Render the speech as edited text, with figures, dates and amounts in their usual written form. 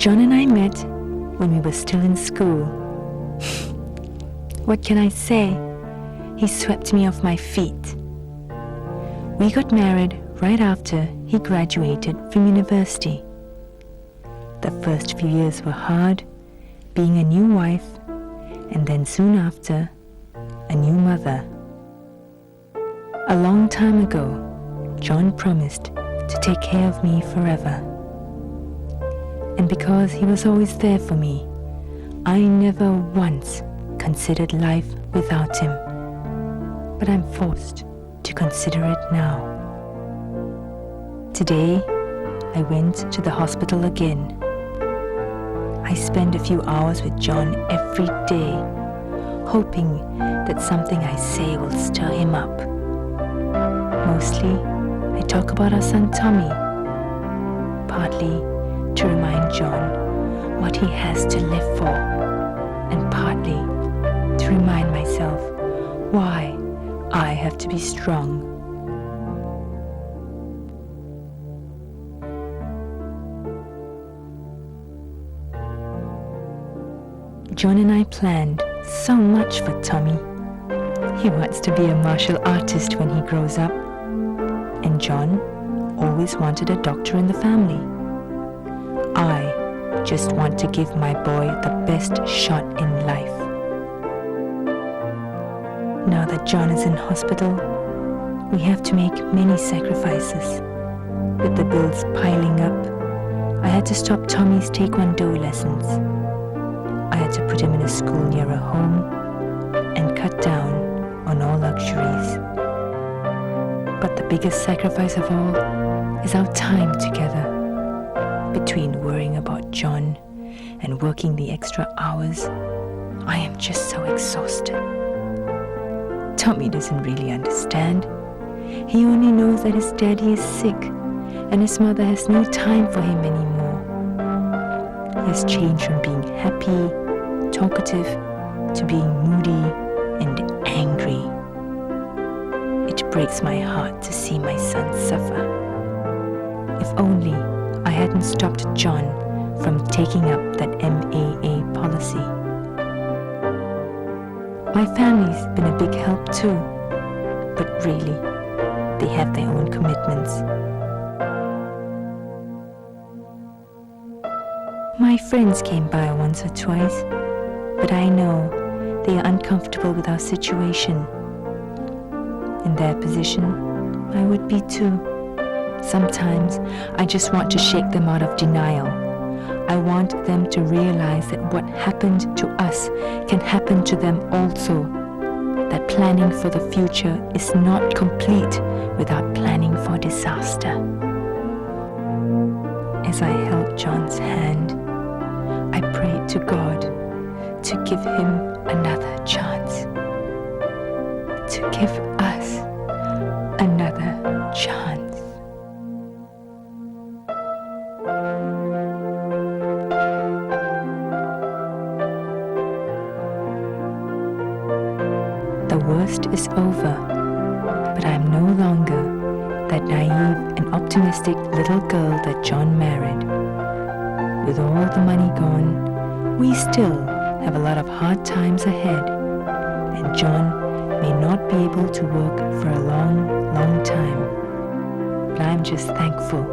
John and I met when we were still in school. What can I say? He swept me off my feet. We got married right after he graduated from university. The first few years were hard, being a new wife, and then soon after, a new mother. A long time ago, John promised to take care of me forever. And because he was always there for me, I never once considered life without him. But I'm forced to consider it now. Today, I went to the hospital again. I spend a few hours with John every day, hoping that something I say will stir him up. Mostly, I talk about our son Tommy, partly to remind John what he has to live for, and partly to remind myself why I have to be strong. John and I planned so much for Tommy. He wants to be a martial artist when he grows up. And John always wanted a doctor in the family. I just want to give my boy the best shot in life. Now that John is in hospital, we have to make many sacrifices. With the bills piling up, I had to stop Tommy's taekwondo lessons. I had to put him in a school nearer home and cut down on all luxuries. But the biggest sacrifice of all is our time together. Between worrying about John and working the extra hours, I am just so exhausted. Tommy doesn't really understand. He only knows that his daddy is sick and his mother has no time for him anymore. He has changed from being happy, talkative, to being moody and angry. It breaks my heart to see my son suffer. If only I hadn't stopped John from taking up that MAA policy. My family's been a big help too, but really, they have their own commitments. My friends came by once or twice, but I know they are uncomfortable with our situation. In their position, I would be too. Sometimes I just want to shake them out of denial. I want them to realize that what happened to us can happen to them also. That planning for the future is not complete without planning for disaster. As I held John's hand, I prayed to God to give him another chance, to give us another chance. The worst is over, but I'm no longer that naive and optimistic little girl that John married. With all the money gone, we still have a lot of hard times ahead, and John may not be able to work for a long, long time. But I'm just thankful